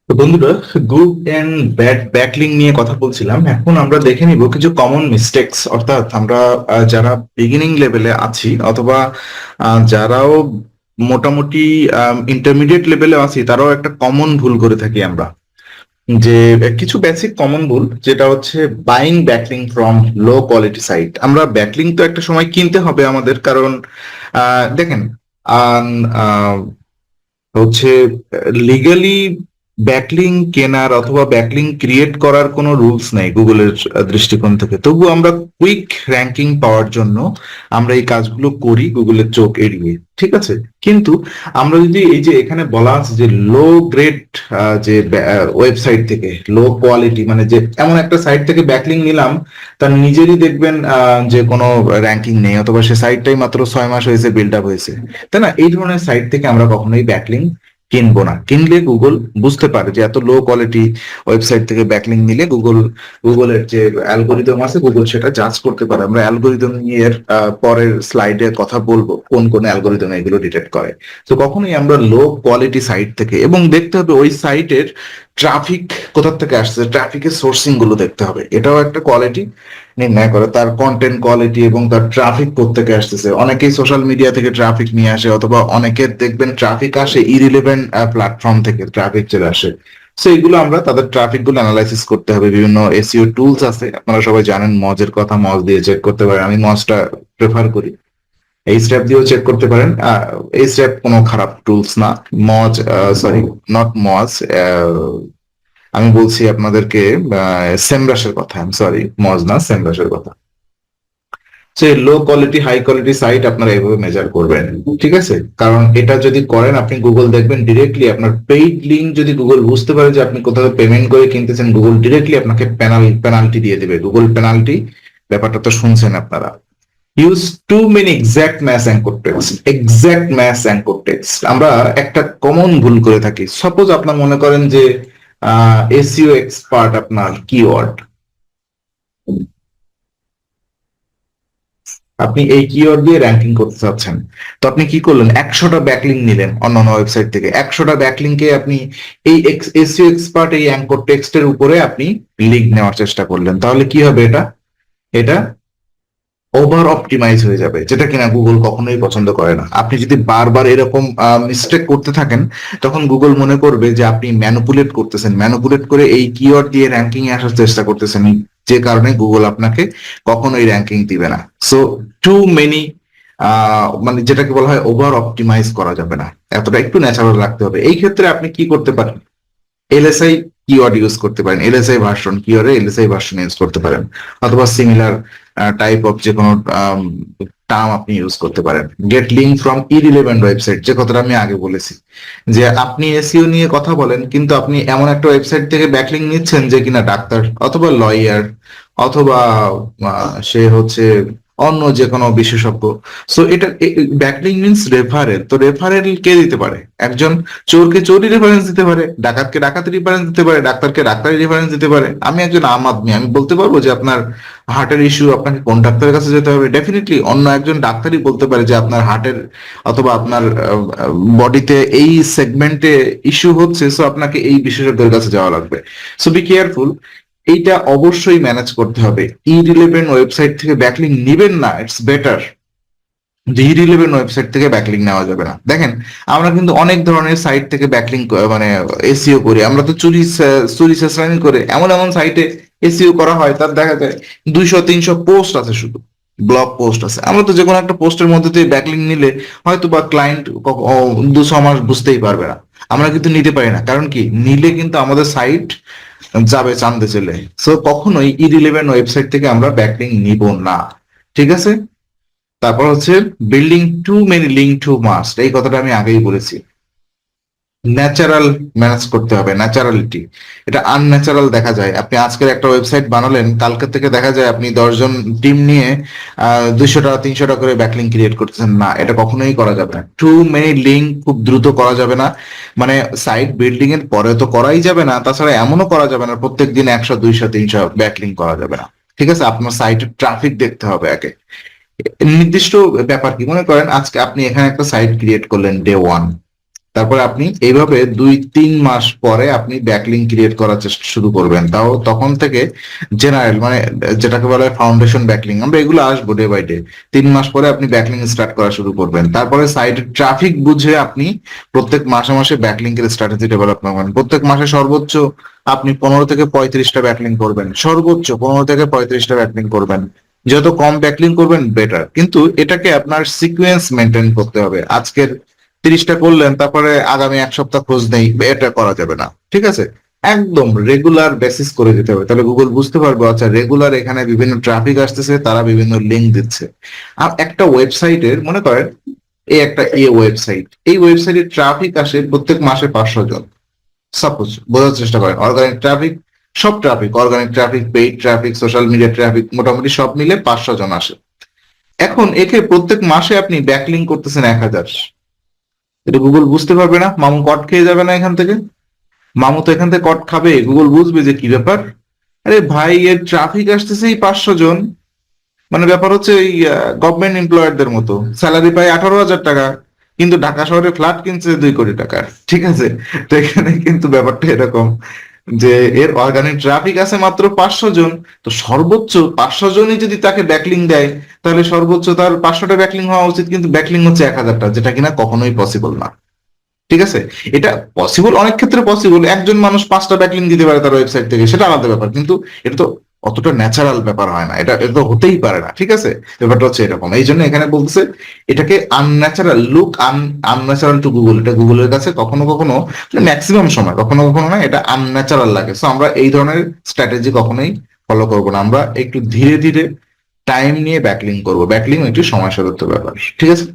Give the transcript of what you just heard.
তো বন্ধুরা, good and bad backlink নিয়ে কথা বলছিলাম। এখন আমরা দেখে নিব কিছু কমন মিস্টেক্স, অর্থাৎ আমরা যারা বিগিনিং লেভেলে আছি অথবা যারাও মোটামুটি ইন্টারমিডিয়েট লেভেলে আছি, তারাও একটা কমন ভুল করে থাকি আমরা। যে কিছু বেসিক কমন ভুল, যেটা হচ্ছে buying backlink from low quality site. আমরা ব্যাকলিং তো একটা সময় কিনতে হবে আমাদের, কারণ দেখেন, আহ, হচ্ছে লিগালি ব্যাকলিং কেনার অথবা ব্যাকলিং ক্রিয়েট করার কোনো রুলস নেই গুগলের দৃষ্টিকোণ থেকে। তবু আমরা কুইক র্যাঙ্কিং পাওয়ার জন্য আমরা এই কাজগুলো করি গুগলের চোখ এড়িয়ে, ঠিক আছে। কিন্তু আমরা যদি এই যে এখানে বলা আছে যে লো গ্রেড, যে ওয়েবসাইট থেকে লো কোয়ালিটি, মানে যে এমন একটা সাইট থেকে ব্যাকলিং নিলাম, তার নিজেরই দেখবেন যে কোনো র্যাঙ্কিং নেই, অথবা সে সাইটটাই মাত্র 6 মাস হয়েছে বিল্ড আপ হয়েছে, তাই না? এই ধরনের সাইট থেকে আমরা কখনোই ব্যাকলিং কিনবো না। কিনলে গুগল বুঝতে পারে যে এত লো কোয়ালিটি ওয়েবসাইট থেকে ব্যাকলিং নিলে গুগলের যে অ্যালগোরিদম আছে, গুগল সেটা জাজ করতে পারে। আমরা অ্যালগোরিদম নিয়ে পরের স্লাইডে কথা বলবো কোন কোন অ্যালগোরিদম এগুলো ডিটেক্ট করে। তো কখনোই আমরা লো কোয়ালিটি সাইট থেকে, এবং দেখতে হবে ওই সাইটের ট্রাফিক কোথা থেকে আসছে, ট্রাফিকের সোর্সিং গুলো দেখতে হবে। এটাও একটা কোয়ালিটি নির্ণয় করে, তার কন্টেন্ট কোয়ালিটি এবং তার ট্রাফিক কোত্থেকে আসতেছে। অনেকেই সোশ্যাল মিডিয়া থেকে ট্রাফিক নিয়ে আসে, অথবা অনেকের দেখবেন ট্রাফিক আসে ইরিলেভেন্ট প্ল্যাটফর্ম থেকে ট্রাফিক চলে আসে। সো এগুলো আমরা তাদের ট্রাফিক গুলো অ্যানালাইসিস করতে হবে। বিভিন্ন এসইও টুলস আছে, আপনারা সবাই জানেন মজের কথা, মজ দিয়ে চেক করতে পারেন। আমি মজটা প্রেফার করি। এই স্ট্র্যাপ দিয়েও চেক করতে পারেন। এই স্ট্র্যাপ কোনো খারাপ টুলস না। মজ, সরি, নট মজ, আমি বলছি আপনাদেরকে সেমরাসের কথা। আমি সরি, মজ না, সেমরাসের কথা। সে low quality high quality site আপনারা এভাবে মেজার করবেন, ঠিক আছে। কারণ এটা যদি করেন, আপনি গুগল দেখবেন ডিরেক্টলি আপনার পেইড লিঙ্ক যদি গুগল বুঝতে পারে যে আপনি কোথাও পেমেন্ট করে কিনতেছেন, গুগল ডিরেক্টলি আপনাকে পেনাল্টি দিয়ে দেবে। গুগল পেনাল্টি ব্যাপারটা তো শুনছেন আপনারা। Use to many exact match anchor text. Exact match anchor text আমরা একটা কমন ভুল করে থাকি। সাপোজ আপনার মনে করেন যে এসইও এক্সপার্ট আপনার কিওয়ার্ড, আপনি এই কিওয়ার্ড দিয়ে র্যাঙ্কিং করতে চাচ্ছেন। তো আপনি কি করলেন, 100টা ব্যাকলিং নিলেন অন্যান্য ওয়েবসাইট থেকে। 100টা ব্যাকলিংকে আপনি এই এসইও এক্সপার্ট এই অ্যাঙ্কর টেক্সটের উপরে আপনি লিঙ্ক নেওয়ার চেষ্টা করলেন। তাহলে কি হবে, এটা এটা ওভার অপটিমাইজ হয়ে যাবে, যেটা কিনা গুগল কখনোই পছন্দ করে না। আপনি যদি বারবার এরকম মিস্টেক করতে থাকেন, তখন গুগল মনে করবে যে আপনি ম্যানুপুলেট করতেছেন, ম্যানুপুলেট করে এই কিওয়ার্ড দিয়ে র্যাঙ্কিং এ আসার চেষ্টা করতেছেন, যে কারণে গুগল আপনাকে কখনোই র্যাঙ্কিং দিবে না। সো টু মেনি, মানে যেটাকে বলা হয় ওভার অপটিমাইজ করা যাবে না, এতটা একটু ন্যাচারাল রাখতে হবে। এই ক্ষেত্রে আপনি কি করতে পারেন, এলএসআই কিওয়ার্ড ইউজ করতে পারেন। এলএসআই ভার্সন কিওয়ার্ডে এলএসআই ভার্সন ইউজ করতে পারেন, অথবা সিমিলার টাইপ অফ যে কোনো টার্ম আপনি ইউজ করতে পারেন। Gate link from irrelevant website, যে কথাটা আমি আগে বলেছি, যে আপনি এসইও নিয়ে কথা বলেন, কিন্তু আপনি এমন একটা ওয়েবসাইট থেকে ব্যাকলিং নিচ্ছেন যে কিনা ডাক্তার অথবা লয়ার অথবা সে হচ্ছে অন্য যে কোনো বিশেষজ্ঞ। সো এটা ব্যাকলিং মিনস রেফারেল। তো রেফারেল কে দিতে পারে? একজন চোরকে চোরই রেফারেন্স দিতে পারে, ডাকাতকে ডাকাতের রেফারেন্স দিতে পারে, ডাক্তারকে ডাক্তারের রেফারেন্স দিতে পারে। আমি একজন আম আদমি, আমি বলতে পারবো যে আপনার হার্টের ইস্যু, আপনাকে কোন ডাক্তারের কাছে যেতে হবে? ডেফিনেটলি অন্য একজন ডাক্তারই বলতে পারে যে আপনার হার্টের অথবা আপনার বডিতে এই সেগমেন্টে ইস্যু হচ্ছে, সো আপনাকে এই বিশেষজ্ঞের কাছে যাওয়া লাগবে। So be careful. এইটা অবশ্যই ম্যানেজ করতে হবে। ইরিলেভেন্ট ওয়েবসাইট থেকে ব্যাকলিং নিবেন না, ইটস বেটার। ইরিলেভেন্ট ওয়েবসাইট থেকে ব্যাকলিং নেওয়া যাবে না। দেখেন, আমরা কিন্তু অনেক ধরনের সাইট থেকে ব্যাকলিং, মানে এসইও করি। আমরা তো চুরি চুরি চেঁচামেচি করে এমন এমন সাইটে এসইও করা হয়, তার দেখা যায় 200-300 পোস্ট আছে, শুধু ব্লগ পোস্ট আছে। আমরা তো যে কোনো একটা পোস্টের মধ্যে দিয়ে ব্যাকলিং নিলে হয়তো বা ক্লায়েন্ট 2-6 মাস বুঝতেই পারবে না। আমরা কিন্তু নিতে পারি না, কারণ কি, নিলে কিন্তু আমাদের সাইট যাবে চান্দে চলে। সো কখনোই ইরিলেভেন্ট ওয়েবসাইট থেকে আমরা ব্যাকলিং নিব না, ঠিক আছে। তারপর হচ্ছে building too many link too must, এই কথাটা আমি আগেই বলেছি। ন্যাচারাল ম্যানেজ করতে হবে, ন্যাচারালিটি। এটা আনন্যাচারাল দেখা যায়। আপনি আজকের একটা ওয়েবসাইট বানালেন, কালকে থেকে দেখা যায় আপনি 10জন টিম নিয়ে 200-300 করে ব্যাকলিং ক্রিয়েট করতেছেন। না, এটা কখনোই করা যাবে না। টু মেনি লিঙ্ক খুব দ্রুত করা যাবে না। মানে সাইট বিল্ডিং এর পরে তো করাই যাবে না, তাছাড়া এমনও করা যাবে না প্রত্যেক দিন 100-200-300 ব্যাকলিং করা যাবে না, ঠিক আছে। আপনার সাইটের ট্রাফিক দেখতে হবে আগে। নির্দিষ্ট ব্যাপার কি, মনে করেন আজকে আপনি এখানে একটা সাইট ক্রিয়েট করলেন ডে 1, তারপরে আপনি এইভাবে 2-3 মাস পরে আপনি ব্যাকলিং ক্রিয়েট করার চেষ্টা শুরু করবেন, তাও তখন থেকে জেনারেল মানে যেটাকে বলা হয় ফাউন্ডেশন ব্যাকলিং, আমরা এগুলো আসবো ডে বাই ডে। 3 মাস পরে আপনি ব্যাকলিং স্টার্ট করা শুরু করবেন, তারপরে সাইটের ট্রাফিক বুঝে আপনি প্রত্যেক মাসে মাসে ব্যাকলিং এর স্ট্র্যাটেজি ডেভেলপ করবেন। প্রত্যেক মাসে সর্বোচ্চ আপনি 15 থেকে 35টা ব্যাকলিং করবেন, সর্বোচ্চ 15 থেকে 35টা ব্যাকলিং করবেন। যত কম ব্যাকলিং করবেন বেটার, কিন্তু এটাকে আপনার সিকোয়েন্স মেনটেন করতে হবে। আজকের 30টা করলেন, তারপরে আগামী 1 সপ্তাহ খোঁজ নেই, এটা করা যাবে না, ঠিক আছে? একদম রেগুলার বেসিস করে দিতে হবে, তাহলে গুগল বুঝতে পারবে আচ্ছা রেগুলার এখানে বিভিন্ন ট্রাফিক আসতেছে, তারা বিভিন্ন লিঙ্ক দিচ্ছে। আর একটা ওয়েবসাইটের মনে করেন এই একটা ওয়েবসাইট, এই ওয়েবসাইটের ট্রাফিক আসে প্রত্যেক মাসে 500 জন, সাপোজ বোঝার চেষ্টা করেন। অর্গানিক ট্রাফিক, সব traffic, organic traffic, paid traffic, social media traffic, মোটামুটি সব মিলে 500 জন আসে। এখন একে প্রত্যেক মাসে আপনি ব্যাকলিং করতেছেন 1000, এটা গুগল বুঝতে পারবে না? মামু কট খেয়ে যাবে না এখান থেকে? মামু তো এখান থেকে কট খাবে, গুগল বুঝবে যে কি ব্যাপার, আরে ভাই এর ট্রাফিক আসতেছে এই 500 জন, মানে ব্যাপার হচ্ছে এই গভর্নমেন্ট এমপ্লয়ারদের মতো, স্যালারি পায় 18,000 টাকা, কিন্তু ঢাকা শহরে ফ্ল্যাট কিনছে 2 কোটি টাকার, ঠিক আছে? তো এখানে কিন্তু ব্যাপারটা এরকম যে এর অর্গানিক ট্রাফিক আছে মাত্র 500 জন, তো সর্বোচ্চ 500 জনই যদি তাকে ব্যাকলিং দেয়, তাহলে সর্বোচ্চ তার 500টা ব্যাকলিং হওয়া উচিত, কিন্তু ব্যাকলিং হচ্ছে 1000টা, যেটা কিনা কখনোই পসিবল না, ঠিক আছে? এটা পসিবল, অনেক ক্ষেত্রে পসিবল, একজন মানুষ 5টা ব্যাকলিং দিতে পারে তার ওয়েবসাইট থেকে, সেটা আলাদা ব্যাপার, কিন্তু এটা তো অতটা ন্যাচারাল ব্যাপার হয় না, এটা এটা তো হতেই পারে না, ঠিক আছে? ব্যাপারটা হচ্ছে এরকম, এই জন্য এখানে বলতেছে এটাকে unnatural look, unnatural two Google, এটা গুগলের কাছে কখনো কখনো, ম্যাক্সিমাম সময়, কখনো কখনো না, এটা আনন্যাচারাল লাগে। সো আমরা এই ধরনের স্ট্র্যাটেজি কখনোই ফলো করবো না, আমরা একটু ধীরে ধীরে টাইম নিয়ে ব্যাকলিং করবো, ব্যাকলিং একটু সময় সাপেক্ষ ব্যাপার, ঠিক আছে?